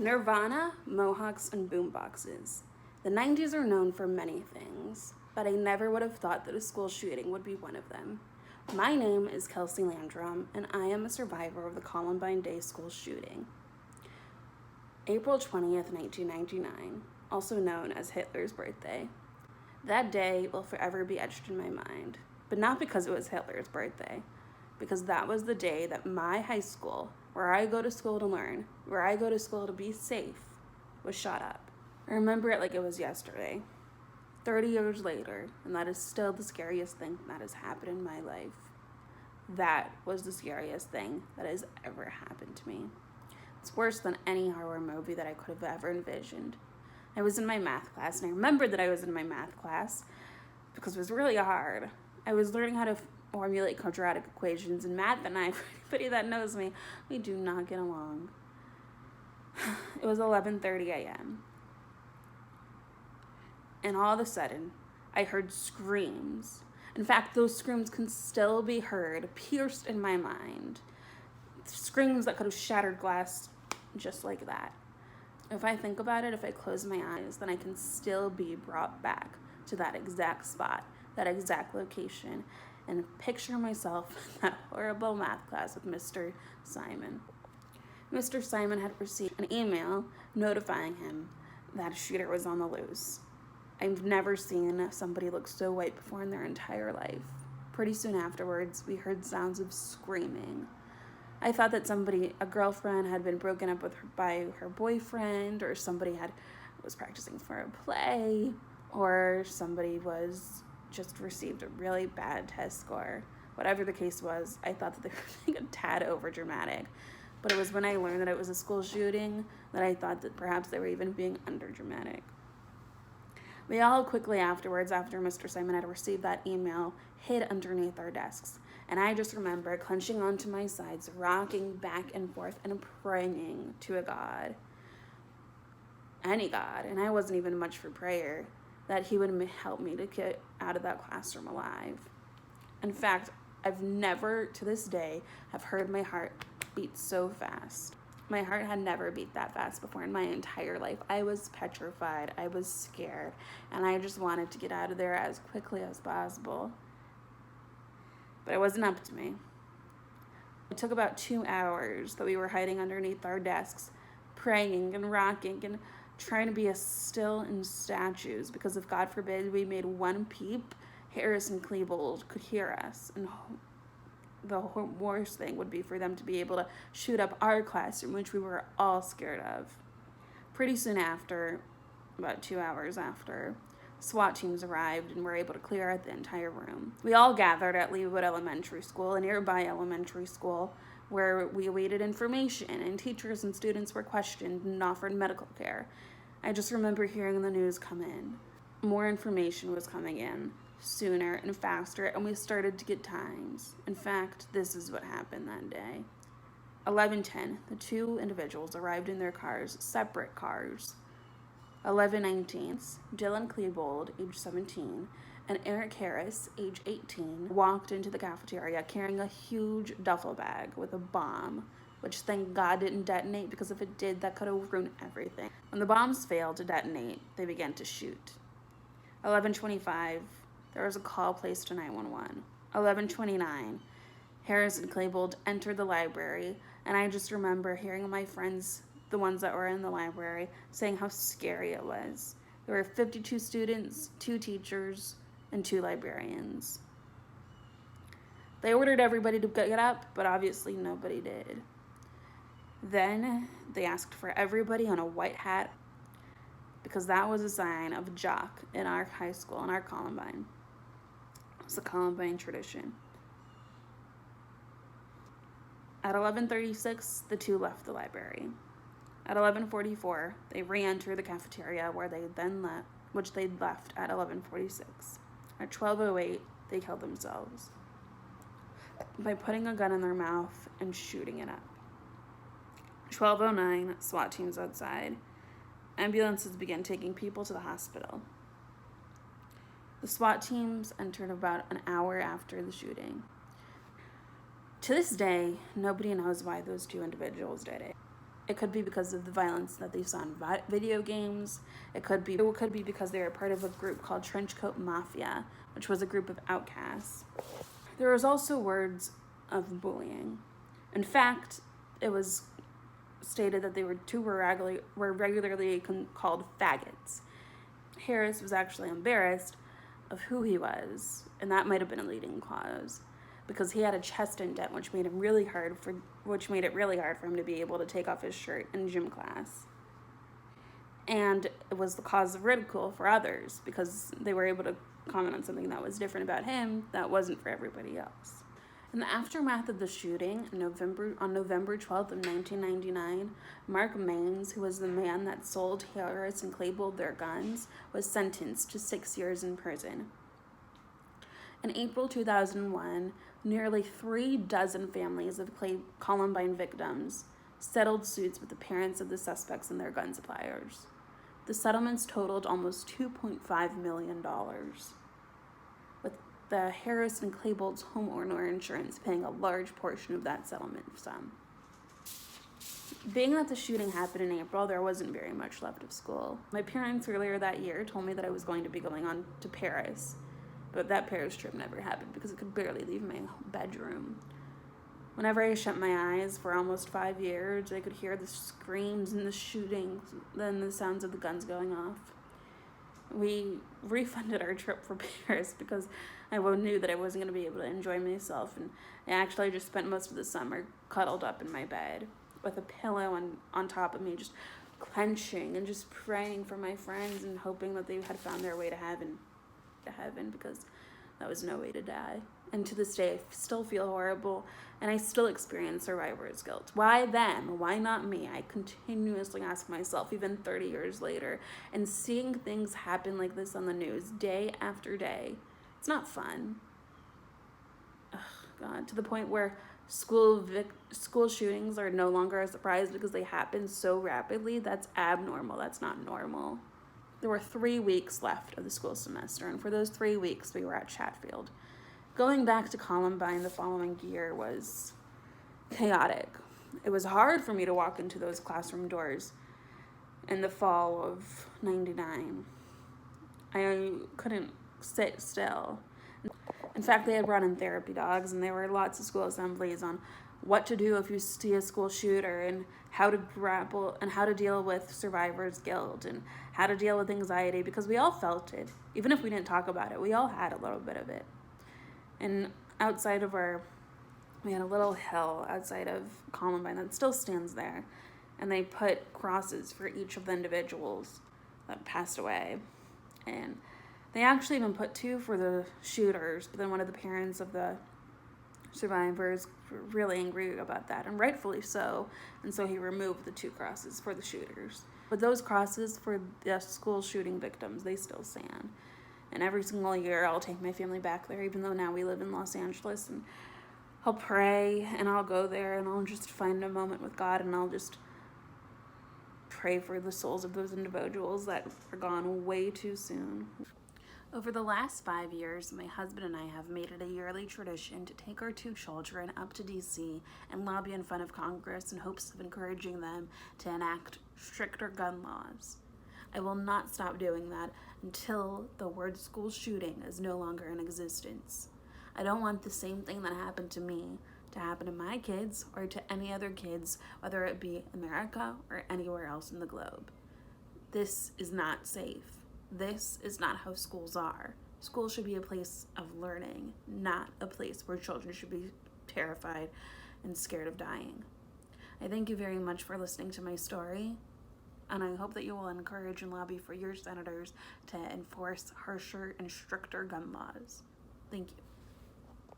Nirvana, mohawks, and boomboxes. The 90s are known for many things, but I never would have thought that a school shooting would be one of them. My name is Kelsey Landrum, and I am a survivor of the Columbine Day school shooting. April 20th, 1999, also known as Hitler's birthday. That day will forever be etched in my mind, but not because it was Hitler's birthday, because that was the day that my high school, where I go to school to learn, where I go to school to be safe, was shot up. I remember it like it was yesterday, 30 years later, and that is still the scariest thing that has happened in my life. That was the scariest thing that has ever happened to me. It's worse than any horror movie that I could have ever envisioned. I was in my math class, and I remembered that I was in my math class because it was really hard. I was learning how to formulate quadratic equations in math, and for anybody that knows me, we do not get along. It was 11:30 a.m. And all of a sudden, I heard screams. In fact, those screams can still be heard, pierced in my mind. Screams that could have shattered glass just like that. If I think about it, if I close my eyes, then I can still be brought back to that exact spot, that exact location, and picture myself in that horrible math class with Mr. Simon. Mr. Simon had received an email notifying him that a shooter was on the loose. I've never seen somebody look so white before in their entire life. Pretty soon afterwards, we heard sounds of screaming. I thought that a girlfriend had been broken up with by her boyfriend, or somebody was practicing for a play, or somebody was just received a really bad test score. Whatever the case was, I thought that they were being a tad over dramatic. But it was when I learned that it was a school shooting that I thought that perhaps they were even being under dramatic. We all quickly afterwards, after Mr. Simon had received that email, hid underneath our desks. And I just remember clenching onto my sides, rocking back and forth, and praying to a God. Any God. And I wasn't even much for prayer, that he would help me to get out of that classroom alive. In fact, I've never, to this day, have heard my heart beat so fast. My heart had never beat that fast before in my entire life. I was petrified. I was scared. And I just wanted to get out of there as quickly as possible. But it wasn't up to me. It took about 2 hours that we were hiding underneath our desks, praying and rocking and trying to be as still as statues, because if God forbid we made one peep, Harris and Klebold could hear us, and the worst thing would be for them to be able to shoot up our classroom, which we were all scared of. Pretty soon after, about 2 hours after, SWAT teams arrived and were able to clear out the entire room. We all gathered at Leawood Elementary School, a nearby elementary school, where we awaited information, and teachers and students were questioned and offered medical care. I just remember hearing the news come in. More information was coming in, sooner and faster, and we started to get times. In fact, this is what happened that day. 11:10, the two individuals arrived in their cars, separate cars. 11:19, Dylan Klebold, age 17, and Eric Harris, age 18, walked into the cafeteria carrying a huge duffel bag with a bomb, which thank God didn't detonate, because if it did, that could have ruined everything. When the bombs failed to detonate, they began to shoot. 11:25, there was a call placed to 911. 11:29, Harris and Klebold entered the library, and I just remember hearing my friends, the ones that were in the library, saying how scary it was. There were 52 students, 2 teachers, and 2 librarians. They ordered everybody to get up, but obviously nobody did. Then they asked for everybody on a white hat, because that was a sign of a jock in our high school, in our Columbine. It was a Columbine tradition. At 11:36, the 2 left the library. At 11:44, they re-entered the cafeteria, where they then left, which they'd left at 11:46. At 12:08, they killed themselves by putting a gun in their mouth and shooting it up. 12:09, SWAT teams outside. Ambulances began taking people to the hospital. The SWAT teams entered about an hour after the shooting. To this day, nobody knows why those 2 individuals did it. It could be because of the violence that they saw in video games. It could be because they were part of a group called Trenchcoat Mafia, which was a group of outcasts. There was also words of bullying. In fact, it was stated that were regularly called faggots. Harris was actually embarrassed of who he was, and that might have been a leading cause, because he had a chest indent, which made it really hard for him to be able to take off his shirt in gym class. And it was the cause of ridicule for others, because they were able to comment on something that was different about him that wasn't for everybody else. In the aftermath of the shooting, on November 12th of 1999, Mark Maines, who was the man that sold Harris and Claybold their guns, was sentenced to 6 years in prison. In April 2001, nearly 36 families of Columbine victims settled suits with the parents of the suspects and their gun suppliers. The settlements totaled almost $2.5 million, with the Harris and Claybold's homeowner insurance paying a large portion of that settlement sum. Being that the shooting happened in April, there wasn't very much left of school. My parents earlier that year told me that I was going to be going on to Paris, but that Paris trip never happened because I could barely leave my bedroom. Whenever I shut my eyes for almost 5 years, I could hear the screams and the shootings, then the sounds of the guns going off. We refunded our trip for Paris because I knew that I wasn't going to be able to enjoy myself, and I actually just spent most of the summer cuddled up in my bed with a pillow on top of me, just clenching and just praying for my friends and hoping that they had found their way to heaven, because that was no way to die. And to this day, I still feel horrible, and I still experience survivor's guilt. Why them? Why not me? I continuously ask myself, even 30 years later, and seeing things happen like this on the news day after day, it's not fun. Ugh, God, to the point where school shootings are no longer a surprise because they happen so rapidly. That's abnormal. That's not normal. There were 3 weeks left of the school semester, and for those 3 weeks, we were at Chatfield. Going back to Columbine the following year was chaotic. It was hard for me to walk into those classroom doors in the fall of '99. I couldn't sit still. In fact, they had brought in therapy dogs, and there were lots of school assemblies on what to do if you see a school shooter, and how to grapple and how to deal with survivor's guilt and how to deal with anxiety, because we all felt it. Even if we didn't talk about it, we all had a little bit of it. And we had a little hill outside of Columbine that still stands there, and they put crosses for each of the individuals that passed away. And they actually even put 2 for the shooters, but then one of the parents of the survivors were really angry about that, and rightfully so, and so he removed the 2 crosses for the shooters. But those crosses for the school shooting victims, they still stand. And every single year I'll take my family back there, even though now we live in Los Angeles, and I'll pray, and I'll go there, and I'll just find a moment with God, and I'll just pray for the souls of those individuals that are gone way too soon. Over the last 5 years, my husband and I have made it a yearly tradition to take our 2 children up to DC and lobby in front of Congress in hopes of encouraging them to enact stricter gun laws. I will not stop doing that until the word school shooting is no longer in existence. I don't want the same thing that happened to me to happen to my kids or to any other kids, whether it be America or anywhere else in the globe. This is not safe. This is not how schools are. School should be a place of learning, not a place where children should be terrified and scared of dying. I thank you very much for listening to my story, and I hope that you will encourage and lobby for your senators to enforce harsher and stricter gun laws. Thank you.